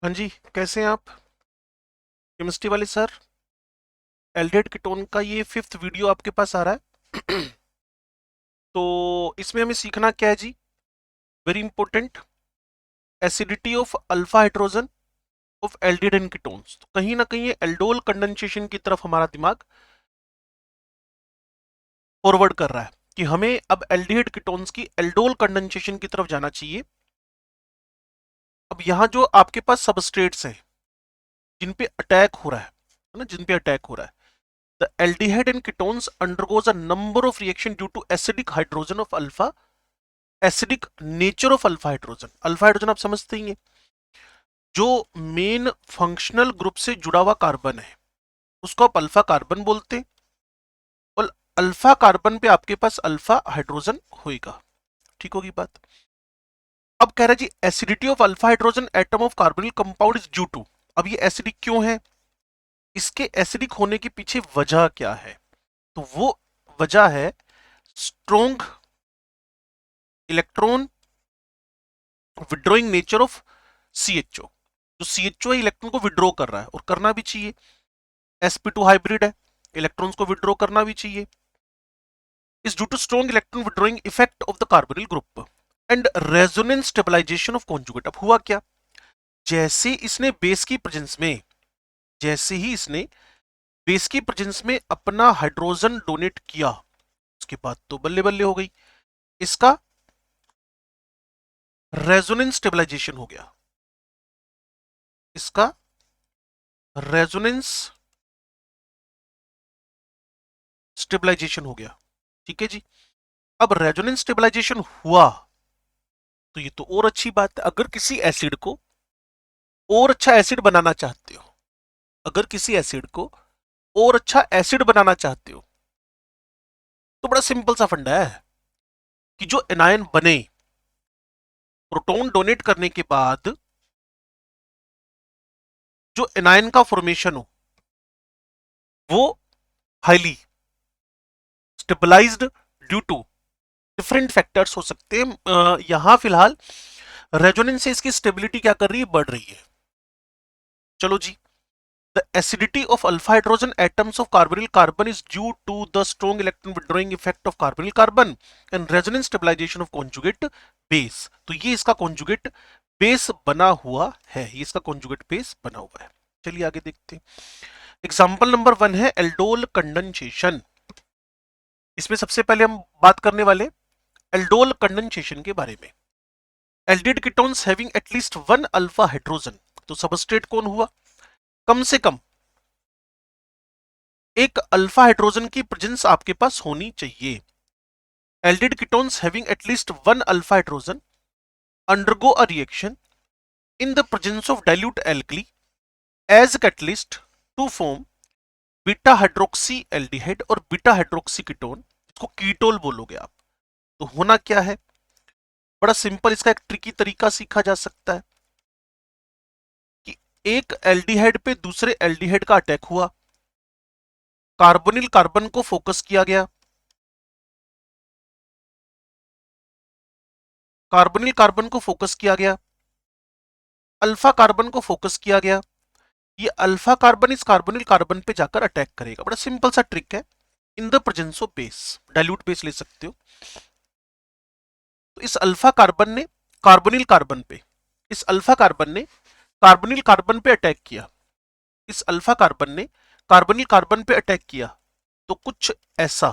हाँ जी, कैसे हैं आप? केमिस्ट्री वाले सर। एल्डिहाइड कीटोन का ये 5th वीडियो आपके पास आ रहा है। तो इसमें हमें सीखना क्या है जी? Very important, acidity of alpha hydrogen of aldehyde ketones. तो कहीं ना कहीं ये एल्डोल कंडेंसेशन की तरफ हमारा दिमाग फॉरवर्ड कर रहा है कि हमें अब एल्डिहाइड कीटोन्स की एल्डोल कंडेंसेशन की तरफ जाना चाहिए। अब यहाँ जो आपके पास सबस्ट्रेट्स हैं जिन पे अटैक हो रहा है ना, जिन पे अटैक हो रहा है, the aldehyde and ketones undergoes a number of reaction due to acidic hydrogen of alpha, acidic nature of alpha hydrogen। Alpha hydrogen आप समझते ही हैं, जो मेन फंक्शनल ग्रुप से जुड़ा हुआ कार्बन है उसको आप अल्फा कार्बन बोलते हैं, और अल्फा कार्बन पे आपके पास अल्फा हाइड्रोजन होएगा। ठीक होगी बात? अब कह रहा है जी acidity of alpha hydrogen atom of carbonyl compound is due to. अब ये एसिडिक क्यों है, इसके एसिडिक होने के पीछे वजह क्या है? तो वो वजह है strong electron withdrawing nature of CHO। जो CHO है इलेक्ट्रॉन को विड्रॉ कर रहा है, और करना भी चाहिए। sp2 हाइब्रिड है, इलेक्ट्रॉन्स को विड्रॉ करना भी चाहिए। Is due to strong electron withdrawing effect of the carbonyl group and resonance stabilization of conjugate. अब हुआ क्या, जैसे इसने बेस की प्रेजेंस में, जैसे ही इसने बेस की प्रेजेंस में अपना हाइड्रोजन डोनेट किया, उसके बाद तो बल्ले बल्ले हो गई, इसका रेजोनेंस स्टेबलाइजेशन हो गया, इसका रेजोनेंस स्टेबलाइजेशन हो गया। ठीक है जी। अब रेजोनेंस स्टेबलाइजेशन हुआ तो ये तो और अच्छी बात है। अगर किसी एसिड को और अच्छा एसिड बनाना चाहते हो, अगर किसी एसिड को और अच्छा एसिड बनाना चाहते हो, तो बड़ा सिंपल सा फंडा है कि जो एनायन बने, प्रोटॉन डोनेट करने के बाद जो एनायन का फॉर्मेशन हो वो highly stabilized due to different factors हो सकते हैं। यहां फिलहाल रेजोनेंस से इसकी स्टेबिलिटी क्या कर रही है, बढ़ रही है। चलो जी, the acidity of alpha hydrogen atoms of carbonyl carbon is due to the strong electron withdrawing effect of carbonyl carbon and resonance stabilization of conjugate base। तो ये इसका conjugate base बना हुआ है, ये इसका conjugate base बना हुआ है। चलिए आगे देखते हैं। एग्जाम्पल नंबर 1 है एल्डोल कंडेंसेशन। इसमें सबसे पहले हम बात करने वाले एल्डोल कंडेंसेशन के बारे में। Aldehyde ketones having at least one alpha hydrogen. तो सबस्ट्रेट कौन हुआ, कम से कम एक अल्फा हाइड्रोजन की प्रेजेंस आपके पास होनी चाहिए। Aldehyde ketones having at least one alpha hydrogen undergo a reaction in the presence of dilute alkali as catalyst to form beta hydroxy aldehyde और बीटा हाइड्रोक्सी कीटोन। इसको कीटोल बोलोगे आप। तो होना क्या है, बड़ा सिंपल, इसका एक ट्रिकी तरीका सीखा जा सकता है कि एक एल्डिहाइड पे दूसरे एल्डिहाइड का अटैक हुआ, कार्बोनिल कार्बन को फोकस किया गया, कार्बोनिल कार्बन को फोकस किया गया, अल्फा कार्बन को फोकस किया गया। ये अल्फा कार्बन इस कार्बोनिल कार्बन पे जाकर अटैक करेगा। बड़ा सिंपल सा ट्रिक है, इन the presence of base, dilute base ले सकते हो। तो इस अल्फा कार्बन ने कार्बोनिल कार्बन पे, इस अल्फा कार्बन ने कार्बोनिल कार्बन पे अटैक किया, इस अल्फा कार्बन ने कार्बोनिल कार्बन पे अटैक किया। तो कुछ ऐसा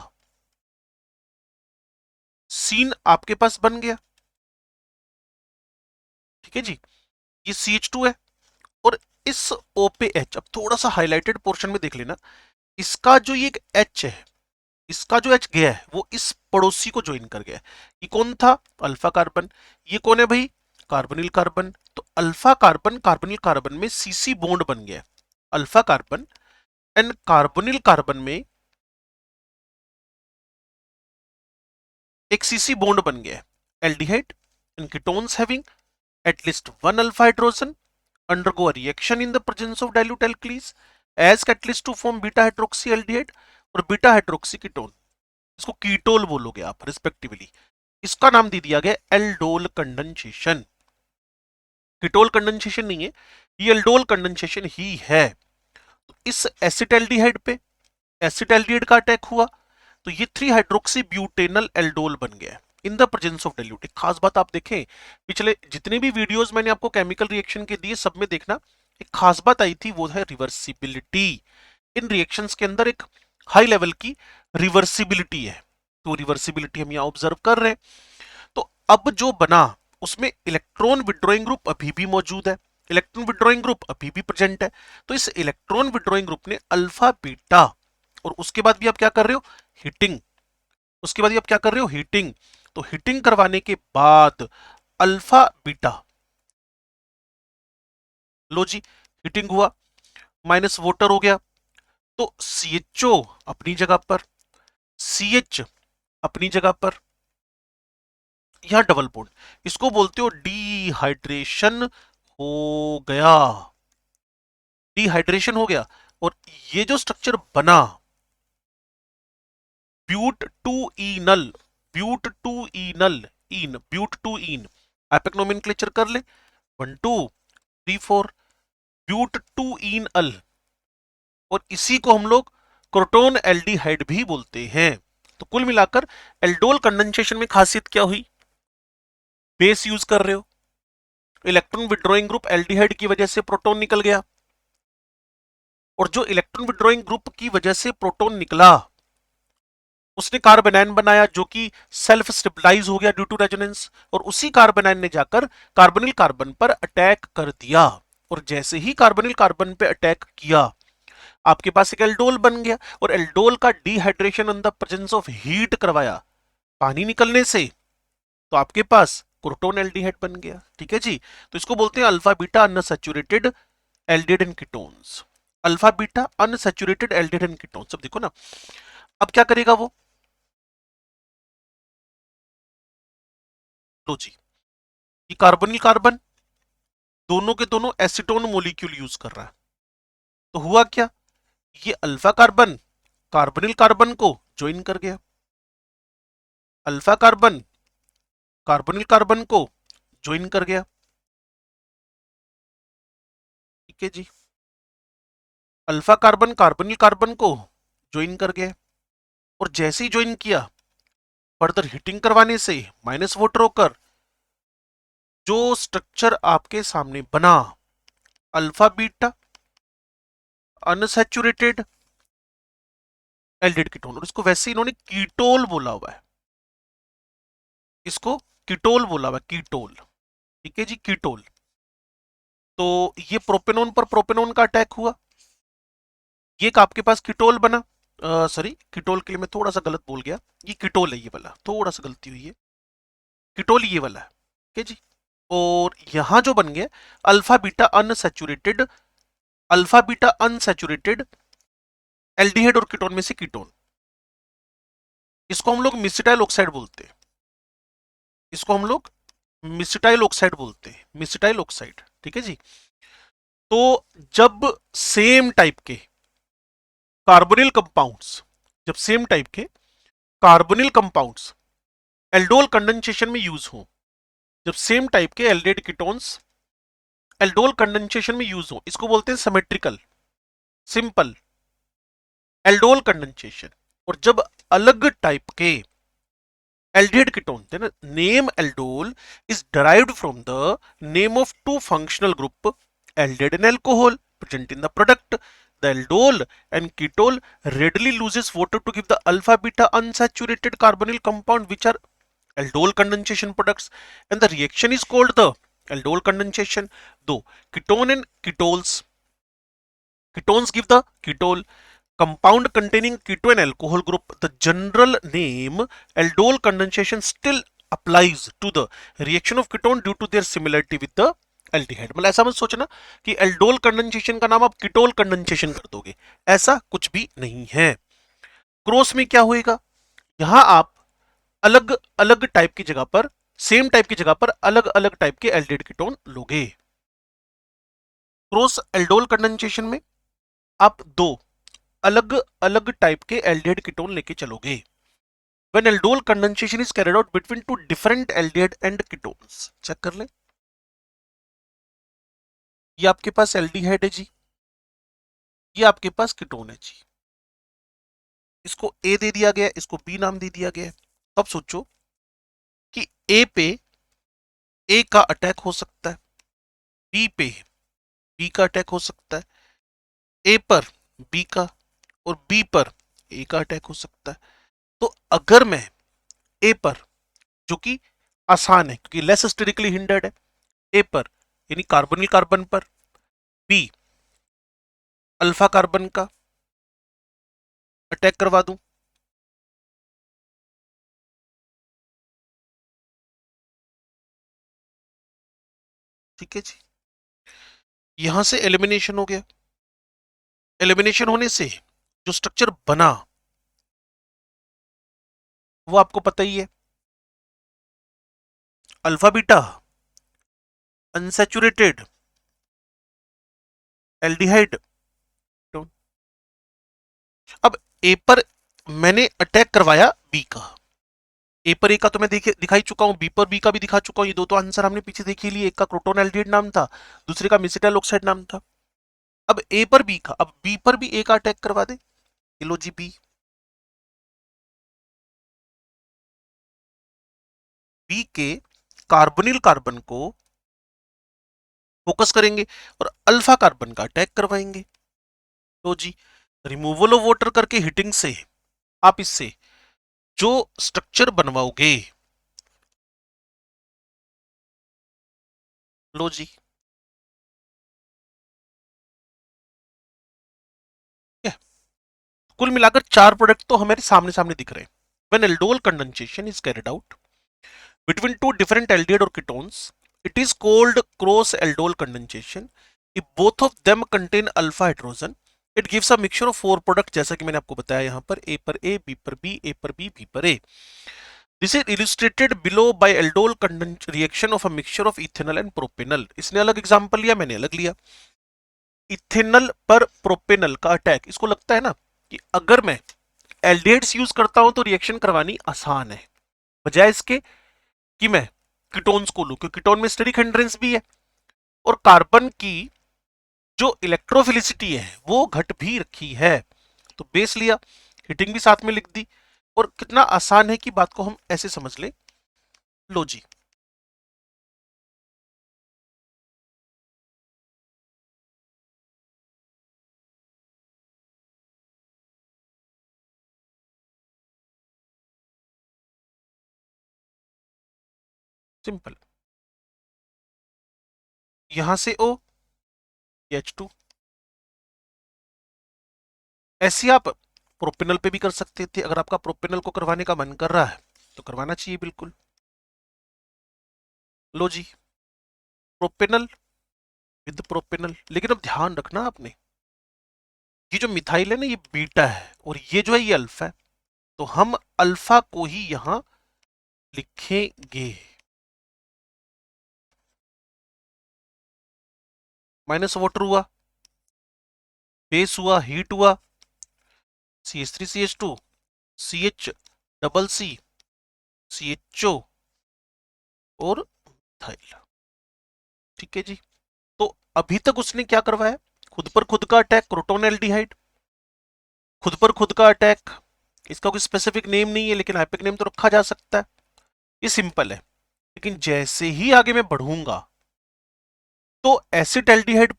सीन आपके पास बन गया। ठीक है जी, ये CH2 है, और इस O पे H। अब थोड़ा सा हाईलाइटेड पोर्शन में देख लेना, इसका जो ये H है, इसका जो H गया है वो इस पड़ोसी को ज्वाइन कर गया है। ये कौन था, अल्फा कार्बन। ये कौन है भाई, कार्बोनिल कार्बन। तो अल्फा कार्बन कार्बोनिल कार्बन में CC बॉन्ड बन गया है। Alpha carbon and carbonyl carbon में एक CC बॉन्ड बन गया है। Aldehyde and ketones having at least one alpha hydrogen undergo a reaction in the presence of dilute alkalis as catalyst to form beta hydroxyaldehyde और beta hydroxy ketone। इसको ketol बोलोगे आप respectively. इसका नाम दे दिया गया एल्डोल कंडेंसेशन। कीटोल कंडेंसेशन नहीं है, ये एल्डोल कंडेंसेशन ही है। तो इस एसिटाल्डिहाइड पे एसिटाल्डिहाइड का अटैक हुआ तो ये 3 हाइड्रोक्सी ब्यूटेनल एल्डोल बन गया इन द प्रेजेंस ऑफ डाइल्यूट। एक खास बात आप देखें, पिछले जितने भी वीडियोस मैंने आपको केमिकल रिएक्शन के दिए सब में देखना एक खास बात आई थी, वो है रिवर्सिबिलिटी। इन रिएक्शंस के अंदर एक हाई लेवल की रिवर्सिबिलिटी है, तो रिवर्सिबिलिटी हम यहाँ ऑब्जर्व कर रहे हैं। तो अब जो बना उसमें इलेक्ट्रॉन विड्रॉइंग ग्रुप अभी भी मौजूद है, इलेक्ट्रॉन विड्रॉइंग ग्रुप अभी भी प्रेजेंट है। तो इस इलेक्ट्रॉन विड्रॉइंग ग्रुप ने अल्फा बीटा, और उसके बाद भी आप क्या कर रहे हो, हीटिंग, उसके बाद आप क्या कर रहे हो, हीटिंग। तो हीटिंग करवाने के बाद अल्फा बीटा, लो जी हीटिंग हुआ, माइनस वाटर हो गया, तो CHO अपनी जगह पर, CH अपनी जगह पर, यहां डबल बॉन्ड, इसको बोलते हो डिहाइड्रेशन हो गया, डिहाइड्रेशन हो गया। और ये जो स्ट्रक्चर बना but two enal, but two enal, in but two ene, IUPAC nomenclature कर ले 1 2 3 4, ब्यूट टू इन अल, और इसी को हम लोग क्रोटोन एल्डिहाइड भी बोलते हैं। तो कुल मिलाकर एल्डोल कंडेंसेशन में खासियत क्या हुई, बेस यूज कर रहे हो, इलेक्ट्रॉन विड्रॉइंग ग्रुप एल्डिहाइड की वजह से प्रोटॉन निकल गया, और जो इलेक्ट्रॉन विड्रॉइंग ग्रुप की वजह से प्रोटॉन निकला उसने कार्बोनाइन बनाया जो कि सेल्फ स्टेबलाइज हो गया ड्यू टू रेजोनेंस, और उसी कार्बोनाइन ने जाकर कार्बोनिल कार्बन पर अटैक कर दिया, और जैसे ही कार्बोनिल कार्बन पे अटैक किया आपके पास एक एल्डोल बन गया, और एल्डोल का dehydration in the presence of heat करवाया पानी निकलने से, तो आपके पास क्रोटोन एल्डिहाइड बन गया। ठीक है जी, तो इसको बोलते हैं alpha beta unsaturated aldehyde and ketones, alpha beta unsaturated aldehyde and ketones. अब देखो ना, अब क्या करेगा वो, लो जी ये कार्बोनिल कार्बन दोनों के दोनों एसीटोन मोलिक्यूल यूज कर रहा है, तो हुआ क्या, ये अल्फा कार्बन कार्बोनिल कार्बन को ज्वाइन कर गया, अल्फा कार्बन कार्बोनिल कार्बन को ज्वाइन कर गया। ठीक है जी, अल्फा कार्बन कार्बोनिल कार्बन को ज्वाइन कर गया, और जैसे ही ज्वाइन किया फर्दर हीटिंग करवाने से माइनस वाटर होकर जो स्ट्रक्चर आपके सामने बना, alpha beta unsaturated aldehyde ketone, और इसको वैसे इन्होंने कीटोल बोला हुआ है, इसको कीटोल बोला हुआ है, कीटोल। ठीक है जी, कीटोल। तो ये प्रोपेनोन पर प्रोपेनोन का अटैक हुआ, ये एक आपके पास कीटोल बना, सॉरी कीटोल के लिए मैं थोड़ा सा गलत बोल गया, ये कीटोल है, ये वाला थोड़ा सा गलती हुई है, कीटोल ये वाला है। ठीक है जी, और यहां जो बन गया alpha beta unsaturated, alpha beta unsaturated aldehyde और कीटोन में से कीटोन, इसको हम लोग मिसिटाइल ऑक्साइड बोलते हैं, इसको हम लोग मिसिटाइल ऑक्साइड बोलते हैं, मिसिटाइल ऑक्साइड। ठीक है जी, तो जब सेम टाइप के कार्बोनिल कंपाउंड्स, जब सेम टाइप के कार्बोनिल कंपाउंड्स एल्डोल कंडेंसेशन में यूज हो, जब सेम टाइप के एल्डिहाइड कीटोन्स एल्डोल कंडेंसेशन में यूज हो, इसको बोलते हैं सिमेट्रिकल सिंपल एल्डोल कंडेंसेशन। और जब अलग टाइप के aldehyde ketone, then name aldol is derived from the name of two functional group aldehyde and alcohol present in the product. The aldol and ketol readily loses water to give the alpha beta unsaturated carbonyl compound which are aldol condensation products, and the reaction is called the aldol condensation. Though ketone and ketones give the ketol compound containing ketone alcohol group, the general name aldol condensation still applies to the reaction of ketone due to their similarity with the aldehyde। मतलब ऐसा मत सोचना कि aldol condensation का नाम आप ketol condensation कर दोगे, ऐसा कुछ भी नहीं है। क्रॉस में क्या होएगा, यहां आप अलग अलग टाइप की जगह पर, सेम टाइप की जगह पर अलग अलग टाइप के एल्डिहाइड कीटोन लोगे। क्रॉस एल्डोल कंडेंसेशन में आप दो अलग अलग टाइप के एल्डिहाइड कीटोन लेके चलोगे। When aldol condensation is carried out between two different aldehyde and ketones, check कर ले, ये आपके पास एल्डिहाइड है जी, ये आपके पास कीटोन है जी। इसको ए दे दिया गया, इसको बी नाम दे दिया गया। तब सोचो कि ए पे ए का अटैक हो सकता है, बी पे बी का अटैक हो सकता है, ए पर बी का, और बी पर ए का अटैक हो सकता है। तो अगर मैं ए पर, जो कि आसान है क्योंकि लेस स्टेरिकली हिंडर्ड है, ए पर यानी कार्बोनिल कार्बन पर बी अल्फा कार्बन का अटैक करवा दूं, ठीक है जी, यहां से एलिमिनेशन हो गया। एलिमिनेशन होने से जो स्ट्रक्चर बना वो आपको पता ही है, अल्फा बीटा अनसैचुरेटेड एल्डिहाइड। अब ए पर मैंने अटैक करवाया बी का, ए पर ए का तो मैं दिखाई चुका हूं, बी पर बी का भी दिखा चुका हूं। ये दो तो आंसर हमने पीछे देख ही लिए, एक का क्रोटोन एल्डिहाइड नाम था, दूसरे का मिसिटाइल ऑक्साइड नाम था। अब ए पर बी का, अब बी पर भी ए का अटैक करवा दे, लो जी बी, बी के कार्बोनिल कार्बन को फोकस करेंगे और अल्फा कार्बन का अटैक करवाएंगे। तो जी रिमूवल ऑफ वाटर करके हीटिंग से आप इससे जो स्ट्रक्चर बनवाओगे, लो जी, कुल मिलाकर चार प्रोडक्ट तो हमारे सामने सामने दिख रहे हैं। When aldol condensation is carried out between two different aldehyde or ketones, it is called cross aldol condensation. If both of them contain alpha hydrogen, it gives a mixture of four products, जैसा कि मैंने आपको बताया यहाँ पर A पर A, B पर B, A पर B, B पर A. This is illustrated below by aldol reaction of a mixture of ethanol and propanol. इसने अलग एग्जांपल लिया, मैंने अलग लिया। इथेनल पर प्रोपेनल का अटैक, इसको लगता है ना कि अगर मैं एल्डिहाइड्स यूज करता हूं तो रिएक्शन करवानी आसान है, बजाय इसके कि मैं कीटोन्स को लूं, क्योंकि कीटोन में स्टेरिक हिंड्रेंस भी है और कार्बन की जो इलेक्ट्रोफिलिसिटी है वो घट भी रखी है। तो बेस लिया, हीटिंग भी साथ में लिख दी, और कितना आसान है कि बात को हम ऐसे समझ ले। लो जी, सिंपल, यहां से O, H2। ऐसे आप प्रोपेनल पे भी कर सकते थे, अगर आपका प्रोपेनल को करवाने का मन कर रहा है तो करवाना चाहिए बिल्कुल। लो जी, प्रोपेनल विद प्रोपेनल, लेकिन अब ध्यान रखना आपने, ये जो मिथाइल है ना ये बीटा है और ये जो है ये अल्फा है, तो हम अल्फा को ही यहां लिखेंगे। माइनस वाटर हुआ, बेस हुआ, हीट हुआ, CH3CH2, CH double C, CHO और मिथाइल, ठीक है जी। तो अभी तक उसने क्या करवाया, खुद पर खुद का अटैक, क्रोटोन एल्डिहाइड, खुद पर खुद का अटैक, इसका कोई स्पेसिफिक नेम नहीं है लेकिन हाइपिक नेम तो रखा जा सकता है, ये सिंपल है। लेकिन जैसे ही आगे मैं बढ़ूंगा तो एसिटेल्डिहाइड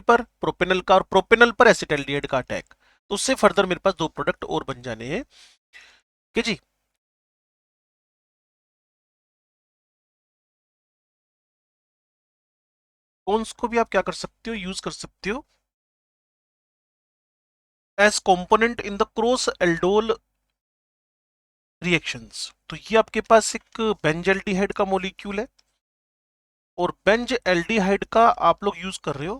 पर प्रोपेनल का और प्रोपेनल पर एसिटेल्डिहाइड का अटैक, तो उससे फर्दर मेरे पास दो प्रोडक्ट और बन जाने हैं कि जी। कौन्स को भी आप क्या कर सकते हो, यूज कर सकते हो as component in the cross aldol reactions. तो ये आपके पास एक बेंज एल्डिहाइड का मॉलिक्यूल है और बेंज एल्डिहाइड का आप लोग यूज कर रहे हो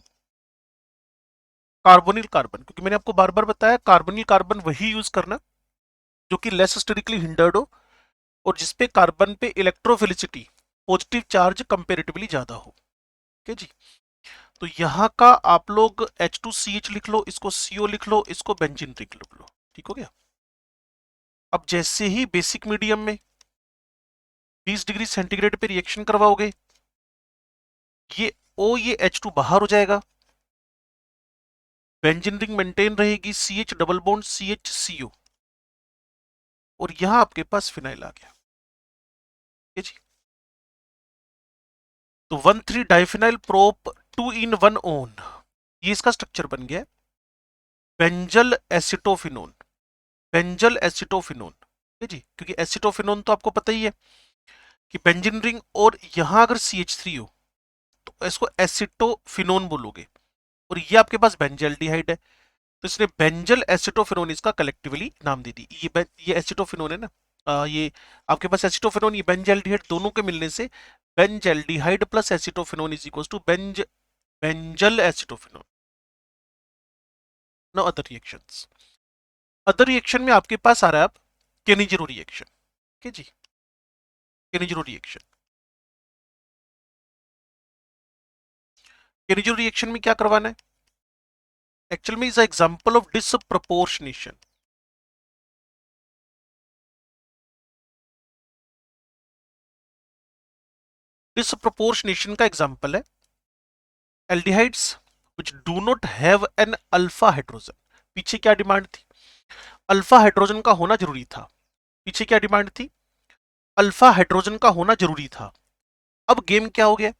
कार्बोनिल कार्बन, क्योंकि मैंने आपको बार बार बताया कार्बोनिल कार्बन वही यूज करना जो कि लेस स्टेरिकली हिंडर्ड हो और जिसपे कार्बन पे इलेक्ट्रोफिलिसिटी पॉजिटिव चार्ज कंपेरेटिवली ज्यादा हो, ठीक है जी। तो यहाँ का आप लोग H2CH लिख लो, इसको CO लिख लो, इसको बेंजीन लिख लो, ठीक हो गया। अब जैसे ही बेसिक मीडियम में 20 डिग्री सेंटीग्रेड पे रिएक्शन करवाओगे, ये O, ये H2 बाहर हो जाएगा, बेंजीन रिंग मेंटेन रहेगी, CH double bond CH CO, और यहां आपके पास फिनाइल आ गया। ठीक जी, तो 1,3 डाइफिनाइल प्रोप 2 in 1 ओन, ये इसका स्ट्रक्चर बन गया, बेंजल एसिटोफिनोन, बेंजल एसिटोफिनोन। ठीक जी, क्योंकि एसिटोफिनोन तो आपको पता ही है कि बेंजीन रिंग, और यहां अगर CH3 हो तो इसको एसिटोफिनोन बोलोगे, और ये आपके पास बेंजल्डिहाइड है, तो इसने बेंजल एसिटोफिनोन इसका कलेक्टिवली नाम दे दी। ये एसिटोफिनोन है ना, ये आपके पास एसिटोफिनोन, ये बेंजल्डिहाइड, दोनों के मिलने से benzaldehyde plus acetophenone is equal to benzal acetophenone. No other reactions. Other reaction में आपके पास आ रहा है अब केनिजिरो रिएक्शन। ठीक जी, केनिजिरो रिएक्शन, केनिजिरो रिएक्शन में क्या करवाना है, एक्चुअल में is example of disproportionation. Disproportionation का एग्जांपल है aldehydes which do not have an alpha hydrogen. पीछे क्या डिमांड थी, अल्फा हाइड्रोजन का होना जरूरी था। पीछे क्या डिमांड थी, अल्फा हाइड्रोजन का होना जरूरी था। अब गेम क्या हो गया,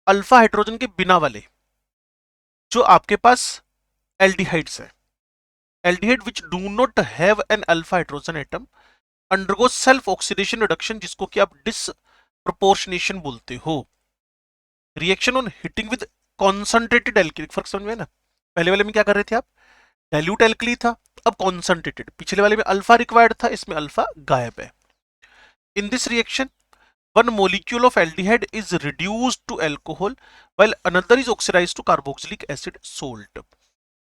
अल्फा हाइड्रोजन के बिना वाले जो आपके पास एल्डिहाइड्स है, aldehyde which do not have an alpha hydrogen atom undergo self oxidation reduction, जिसको कि आप डिसप्रपोर्शनेशन बोलते हो। Reaction on heating with concentrated alkali, फर्क समझ में ना, पहले वाले में क्या कर रहे थे आप, डाइल्यूट एल्कली था, अब कॉन्सेंट्रेटेड, पिछले वाले में अल्फा रिक्वायर्ड था, इसमें अल्फा गायब है। In this reaction one molecule of aldehyde is reduced to alcohol while another is oxidized to carboxylic acid salt।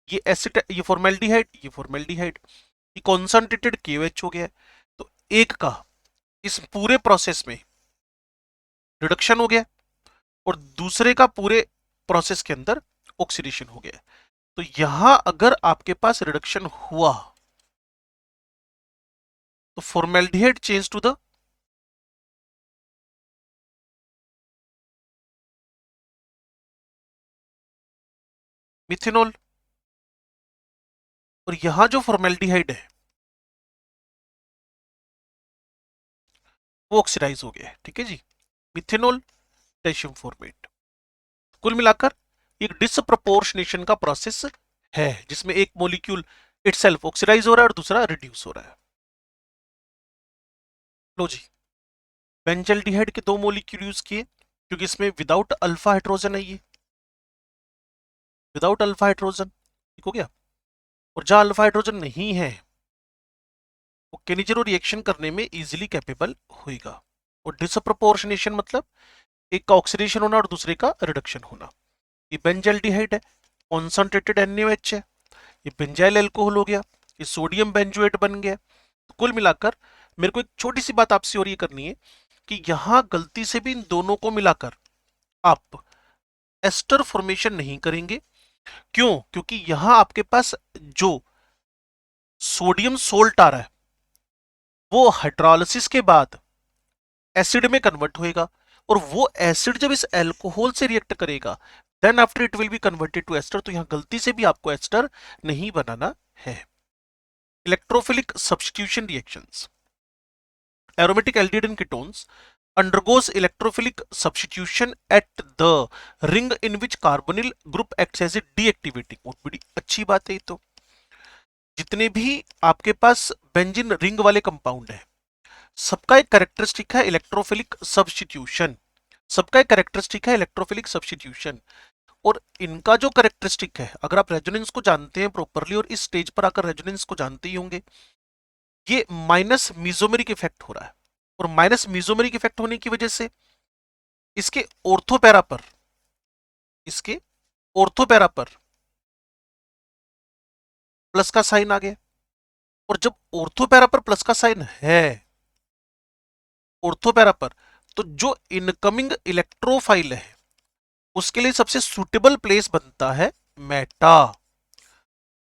ये एसिड, ये फॉर्मेल्डिहाइड, ये फॉर्मेल्डिहाइड, ये कॉन्सेंट्रेटेड KOH हो गया है। तो एक का इस पूरे प्रोसेस में रिडक्शन हो गया और दूसरे का पूरे प्रोसेस के अंदर ऑक्सीडेशन हो गया। तो यहां अगर आपके पास रिडक्शन हुआ तो formaldehyde change to the methanol, और यहां जो फॉर्मेल्डिहाइड है वो ऑक्सीडाइज हो गया है। ठीक है जी, मिथेनॉल पोटेशियम फॉर्मेट। कुल मिलाकर एक डिसप्रपोर्शनेशन का प्रोसेस है जिसमें एक मॉलिक्यूल इटसेल्फ ऑक्सीडाइज हो रहा है और दूसरा रिड्यूस हो रहा है। लो जी, बेंजल्डिहाइड के दो मॉलिक्यूल यूज किए क्योंकि इसमें विदाउट अल्फा हाइड्रोजन है, ये विदाउट अल्फा हाइड्रोजन, ठीक हो गया। और जहां अल्फा हाइड्रोजन नहीं है वो केनिजेरो रिएक्शन करने में इजीली कैपेबल होएगा। और डिसप्रपोर्शनेशन मतलब एक का ऑक्सीडेशन होना और दूसरे का रिडक्शन होना। ये बेंजल्डिहाइड है, कॉन्सेंट्रेटेड NaOH है, ये बेंजाइल अल्कोहल हो गया, ये सोडियम बेंजोएट बन गया। तो कुल मिलाकर मेरे को एक छोटी सी बात आपसे और ये करनी है कि यहां गलती से भी इन दोनों को मिलाकर आप एस्टर फॉर्मेशन नहीं करेंगे। क्यों, क्योंकि यहां आपके पास जो सोडियम सोल्ट आ रहा है वो हाइड्रोलिसिस के बाद एसिड में कन्वर्ट होएगा, और वो एसिड जब इस अल्कोहल से रिएक्ट करेगा then after it will be converted to ester. तो यहां गलती से भी आपको एस्टर नहीं बनाना है। Electrophilic substitution reactions, aromatic aldehyde and ketones undergoes electrophilic substitution at the ring in which carbonyl group acts as a deactivating। बहुत बड़ी अच्छी बात है ये तो। जितने भी आपके पास बेंजीन रिंग वाले कंपाउंड है सबका एक कैरेक्टरिस्टिक है इलेक्ट्रोफिलिक सब्स्टिट्यूशन, सबका एक कैरेक्टरिस्टिक है इलेक्ट्रोफिलिक सब्स्टिट्यूशन। और इनका जो कैरेक्टरिस्टिक है, अगर आप रेजोनेंस को जानते हैं प्रॉपरली और इस स्टेज पर आकर रेजोनेंस को जानते ही होंगे, ये माइनस मीजोमेरिक इफेक्ट हो रहा है, और माइनस मीजोमेरिक इफेक्ट होने की वजह से इसके ऑर्थोपैरा पर, इसके ऑर्थोपैरा पर प्लस का साइन आ गया। और जब ऑर्थोपैरा पर प्लस का साइन है, ऑर्थोपैरा पर, तो जो इनकमिंग इलेक्ट्रोफाइल है उसके लिए सबसे सुटेबल प्लेस बनता है मेटा,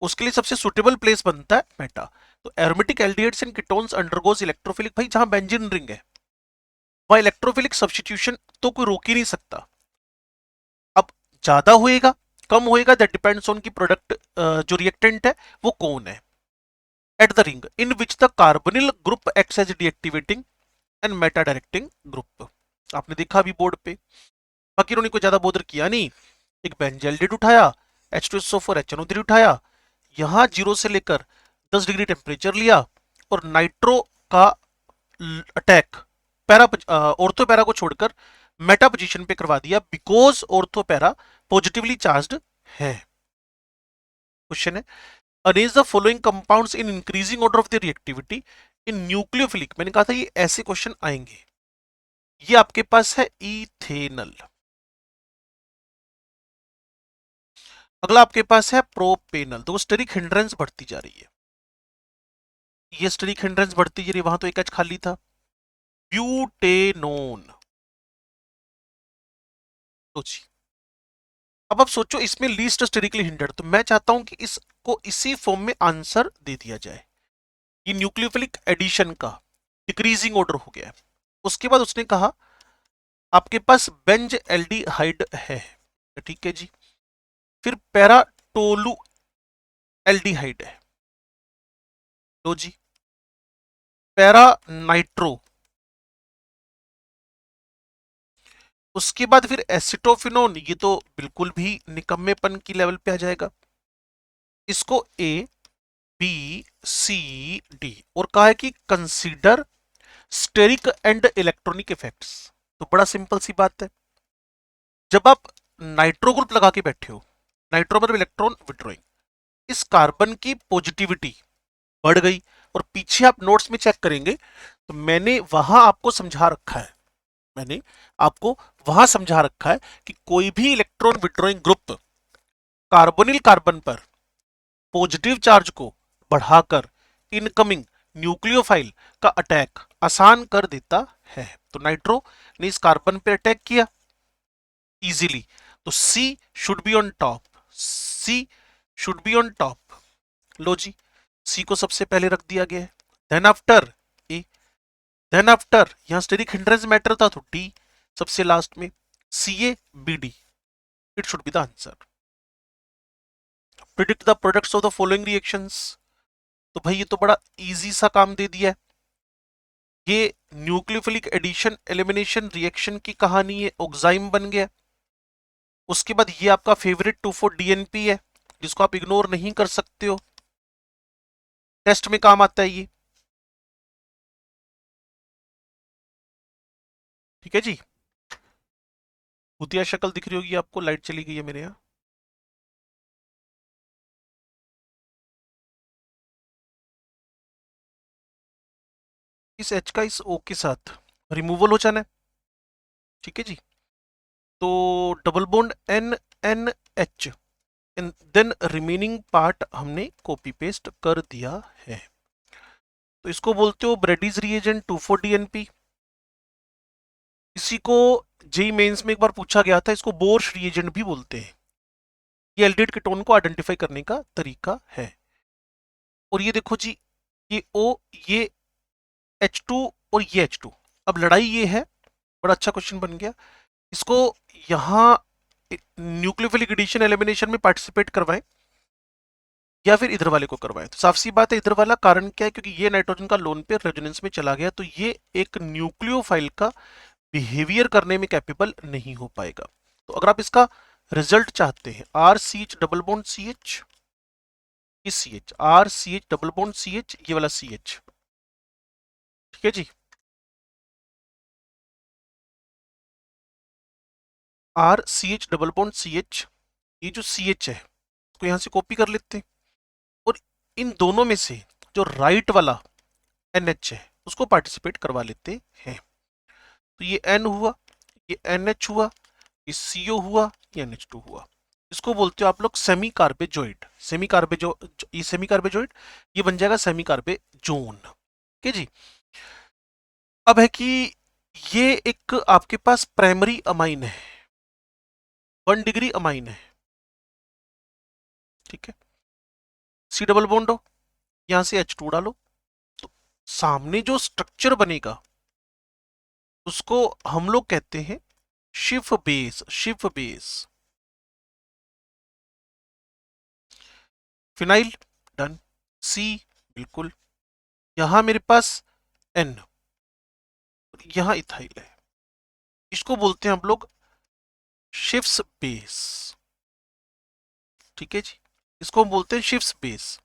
उसके लिए सबसे सुटेबल प्लेस बनता है मेटा। तो aromatic aldehydes and ketones undergoes electrophilic, भाई जहां बेंजीन रिंग है वहां इलेक्ट्रोफिलिक सब्स्टिट्यूशन तो कोई रोक ही नहीं सकता। ज्यादा होएगा कम होएगा, दैट डिपेंड्स ऑन की प्रोडक्ट जो रिएक्टेंट है वो कौन है। At the ring in which the carbonyl group acts as deactivating and meta directing group. आपने देखा अभी बोर्ड पे, बाकी उन्होंने कोई ज्यादा बोधर किया नहीं। एक बेंजल्डिड उठाया, H2SO4 HNO3 उठाया, यहां 0 से लेकर 10 डिग्री टेम्परेचर लिया और नाइट्रो का अटैक पैरा ऑर्थो पैरा को छोड़कर मेटा पोजीशन पे करवा दिया, because ortho para positively charged है। क्वेश्चन है, arrange the following compounds in increasing order of the reactivity in nucleophilic. मैंने कहा था ये ऐसे क्वेश्चन आएंगे। ये आपके पास है इथेनल, अगला आपके पास है प्रोपेनल। तो स्टेरिक हिंड्रेंस बढ़ती जा रही है, ये स्टेरिक हिंड्रेंस बढ़ती जा रही है, वहां तो एक एच खाली था। ब्यूटेनोन, तो जी अब आप सोचो इसमें लीस्ट स्टेरिकली हिंडर्ड, तो मैं चाहता हूं कि इसको इसी फॉर्म में आंसर दे दिया जाए। ये न्यूक्लियोफिलिक एडिशन का डिक्रीजिंग ऑर्डर हो गया है। उसके बाद उसने कहा आपके पास बेंज एल्डिहाइड है, ठीक है जी, फिर पैराटोलू एल्डिहाइड है, लो जी, पैरा नाइट्रो, उसके बाद फिर एसिटोफिनोन, ये तो बिल्कुल भी निकम्मेपन की लेवल पे आ जाएगा। इसको ए बी सी डी और कहा है कि consider steric and electronic effects. तो बड़ा सिंपल सी बात है, जब आप नाइट्रो ग्रुप लगा के बैठे हो, नाइट्रो मतलब इलेक्ट्रॉन विड्रॉइंग, इस कार्बन की पॉजिटिविटी बढ़ गई। और पीछे आप नोट्स में चेक करेंगे तो मैंने वहां आपको समझा रखा है, मैंने आपको वहां समझा रखा है कि कोई भी electron withdrawing group carbonyl carbon पर पॉजिटिव चार्ज को बढ़ाकर इनकमिंग न्यूक्लियोफाइल का अटैक आसान कर देता है। तो नाइट्रो ने इस कार्बन पे अटैक किया इजीली, तो C should be on top, C should be on top. लो जी, सी को सबसे पहले रख दिया गया है, then after A, then after यहां स्टेरिक हिंड्रेंस मैटर था तो डी सबसे लास्ट में, C A B D, it should be the answer. Predict the products of the following reactions. तो भाई ये तो बड़ा इजी सा काम दे दिया है, ये न्यूक्लियोफिलिक एडिशन एलिमिनेशन रिएक्शन की कहानी है, ऑक्साइम बन गया। उसके बाद ये आपका फेवरेट 2,4 डीएनपी है, जिसको आप इग्नोर नहीं कर सकते हो, टेस्ट में काम आता है ये, ठीक है जी। भूतिया शक्ल दिख रही होगी आपको, लाइट चली गई है मेरे यहाँ। इस एच का इस ओ के साथ रिमूवल हो जाना है, ठीक है जी। तो double bond N N H and then remaining part हमने कॉपी पेस्ट कर दिया है। तो इसको बोलते हो ब्रेडीज रिएजेंट 2,4 डीएनपी। इसी को जेई मेंस में एक बार पूछा गया था, इसको बोर्श रिएजेंट भी बोलते हैं। ये एल्डिहाइड कीटोन को आइडेंटिफाई करने का तरीका है। और ये देखो जी, ये O, ये H2 और ये H2। अब लड़ाई ये है, बड़ा अच्छा क्वेश्चन बन गया, इसको यहां न्यूक्लियोफिलिक एडिशन एलिमिनेशन में पार्टिसिपेट करवाएं या फिर इधर वाले को करवाएं। तो साफ सी बात है इधर वाला, कारण क्या है, क्योंकि ये नाइट्रोजन का लोन पेयर रेजोनेंस में चला गया, तो ये एक न्यूक्लियोफाइल का बिहेवियर करने में कैपेबल नहीं हो पाएगा। तो अगर आप इसका रिजल्ट चाहते हैं, R C H double bond C H, C H, R C H double bond C H, ये वाला सी एच, ठीक है जी, R C H double bond C H, ये जो सी एच है इसको यहां से कॉपी कर लेते हैं और इन दोनों में से जो राइट वाला एन एच है उसको पार्टिसिपेट करवा लेते हैं। तो ये एन हुआ, ये एन एच हुआ, ये सीओ हुआ, ये एन एच टू हुआ। इसको बोलते हो आप लोग सेमी कार्बेजोइड, सेमी कार्बेजो, ये सेमी कार्बेजोइड, ये बन जाएगा सेमी कार्बेजोन, ठीक है जी। अब है कि ये एक आपके पास प्राइमरी अमाइन है, 1 डिग्री अमाइन है, ठीक है, सी डबल बॉन्ड हो, यहां से H2 डालो, तो सामने जो स्ट्रक्चर बनेगा उसको हम लोग कहते हैं Schiff base, Schiff base, phenyl done, सी बिल्कुल, यहां मेरे पास एन, यहां इथाइल है, इसको बोलते हैं हम लोग शिफ्स बेस। ठीक है जी, इसको हम बोलते हैं शिफ्स बेस।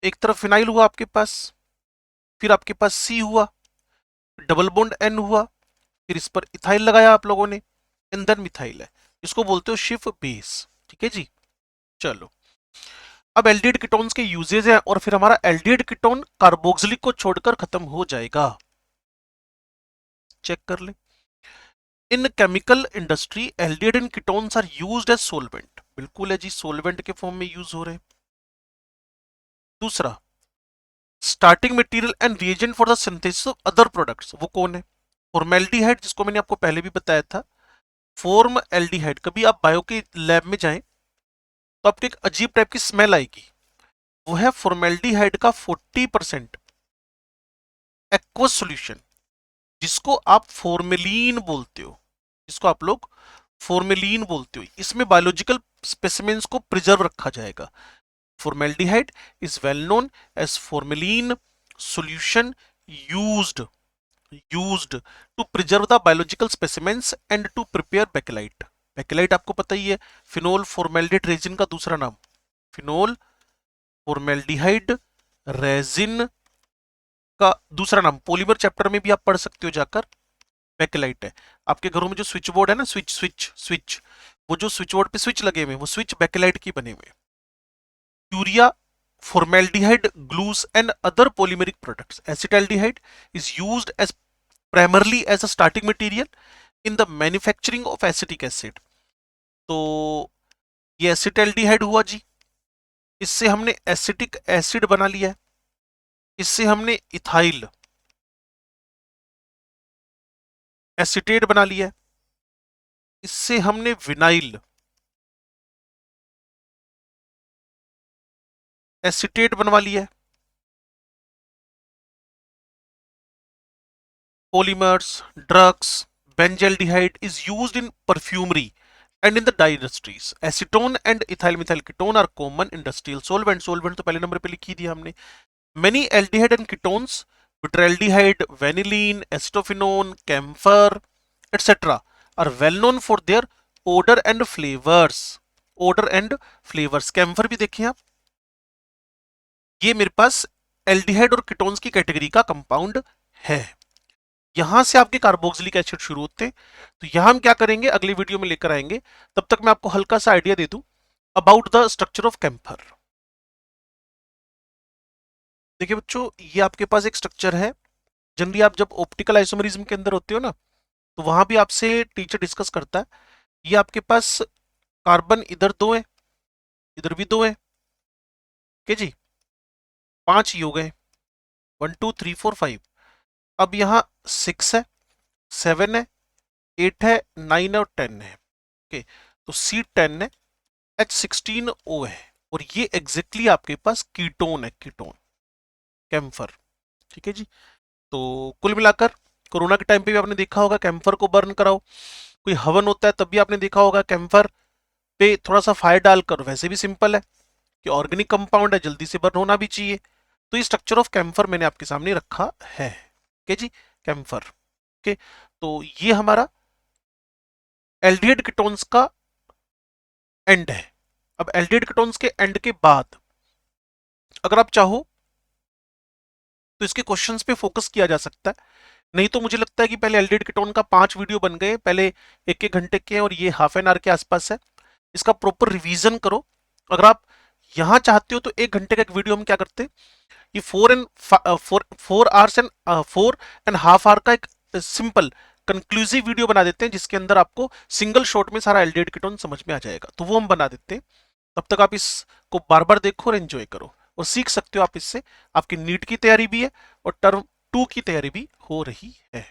एक तरफ फिनाइल हुआ आपके पास, फिर आपके पास सी हुआ, डबल बॉन्ड एन हुआ, फिर इस पर इथाइल लगाया आप लोगों ने, एंड देन मिथाइल है, इसको बोलते हो शिफ बेस। ठीक है जी, चलो अब एल्डिहाइड कीटोन्स के यूजेज हैं और फिर हमारा एल्डिहाइड कीटोन कार्बोक्सिलिक को छोड़कर खत्म हो जाएगा। चेक कर ले, in chemical industry aldehyde and ketones are used as solvent, बिल्कुल है जी, सोलवेंट के फॉर्म में यूज हो रहे हैं। दूसरा, starting material and reagent for the synthesis of other products, वो कौन है? फॉर्मेल्डिहाइड, जिसको मैंने आपको पहले भी बताया था। फॉर्म एल्डिहाइड, कभी आप बायो के लैब में जाएं तो आपको एक अजीब टाइप की स्मेल आएगी, वो है फॉर्मेल्डिहाइड का 40% एक्वस सॉल्यूशन, जिसको आप फॉर्मेलिन बोलते हो, जिसको आप लोग फॉर्मेलिन बोलते हो। इसमें बायोलॉजिकल स्पेसिमेंस को प्रिजर्व रखा जाएगा। Formaldehyde is well known as formalin solution used to preserve the biological specimens and to prepare bakelite. Bakelite आपको पता ही है, फिनोल फॉर्मेल्डिहाइड रेजिन का दूसरा नाम, फिनोल फॉर्मेल्डिहाइड रेजिन का दूसरा नाम, पॉलीमर चैप्टर में भी आप पढ़ सकते हो जाकर, बेकेलाइट है। आपके घरों में जो स्विच बोर्ड है ना, स्विच, वो जो स्विच बोर्ड पे स्विच लगे हुए, वो स्विच बेकेलाइट की बने हुए। Urea, formaldehyde glues and other polymeric products. Acetaldehyde is used as primarily as a starting material in the manufacturing of acetic acid. तो ये एसिटाल्डिहाइड हुआ जी, इससे हमने एसिटिक एसिड बना लिया है, इससे हमने इथाइल एसिटेट बना लिया है, इससे हमने विनाइल एसिटेट बनवा लिया है। Polymers, drugs, benzaldehyde is used in perfumery and in the dye industries. Acetone and ethyl methyl ketone are common industrial solvents. Solvent तो पहले नंबर पे लिखी दिया हमने। Many aldehyde and ketones, butyraldehyde, vanillin, acetophenone, camphor, etc. are well known for their odor and flavors. Odor and flavors. Camphor भी देखिए आप, ये मेरे पास एल्डिहाइड और कीटोन्स की कैटेगरी का कंपाउंड है। यहां से आपके कार्बोक्सिलिक एसिड शुरू होते हैं। तो यहां हम क्या करेंगे, अगली वीडियो में लेकर आएंगे। तब तक मैं आपको हल्का सा आइडिया दे दूं about the structure of camphor. देखिए बच्चों, ये आपके पास एक स्ट्रक्चर है। जनरली आप जब ऑप्टिकल आइसोमरिज्म के अंदर होते हो ना, तो वहां भी आपसे टीचर डिस्कस करता है। ये आपके पास कार्बन इधर दो है, इधर भी दो है, ठीक है जी, 5 ही हो गए, 1 2 3 4 5। अब यहाँ 6 है, 7 है, 8 है, 9 है और 10 है। ओके, तो C10 है, H16O है, और ये एग्जैक्टली आपके पास कीटोन है, कीटोन कैम्फर। ठीक है जी, तो कुल मिलाकर कोरोना के टाइम पे भी आपने देखा होगा कैम्फर को बर्न कराओ, कोई हवन होता है तब भी आपने देखा होगा कैम्फर पे थोड़ा सा फायर डालकर, वैसे भी सिंपल है कि ऑर्गेनिक कंपाउंड है, जल्दी से बर्न होना भी चाहिए। तो ये स्ट्रक्चर ऑफ कैम्फर मैंने आपके सामने रखा है। ओके जी, कैम्फर। ओके, तो ये हमारा एल्डिहाइड कीटोन्स का एंड है। अब एल्डिहाइड कीटोन्स के एंड के बाद अगर आप चाहो तो इसके क्वेश्चंस पे फोकस किया जा सकता है। नहीं तो मुझे लगता है कि पहले एल्डिहाइड कीटोन का 5 वीडियो बन गए, पहले 1-1 घंटे के हैं और ये हाफ एन आवर के आसपास है। इसका प्रॉपर रिवीजन करो। अगर आप यहां चाहते हो तो 1 घंटे का एक वीडियो हम क्या करते हैं, ये 4.5 आवर का एक सिंपल कंक्लूसिव वीडियो बना देते हैं, जिसके अंदर आपको सिंगल शॉट में सारा एल्डिहाइड कीटोन समझ में आ जाएगा। तो वो हम बना देते हैं। तब तक आप इसको बार बार देखो और एंजॉय करो, और सीख सकते हो आप इससे। आपकी नीट की तैयारी भी है और टर्म 2 की तैयारी भी हो रही है।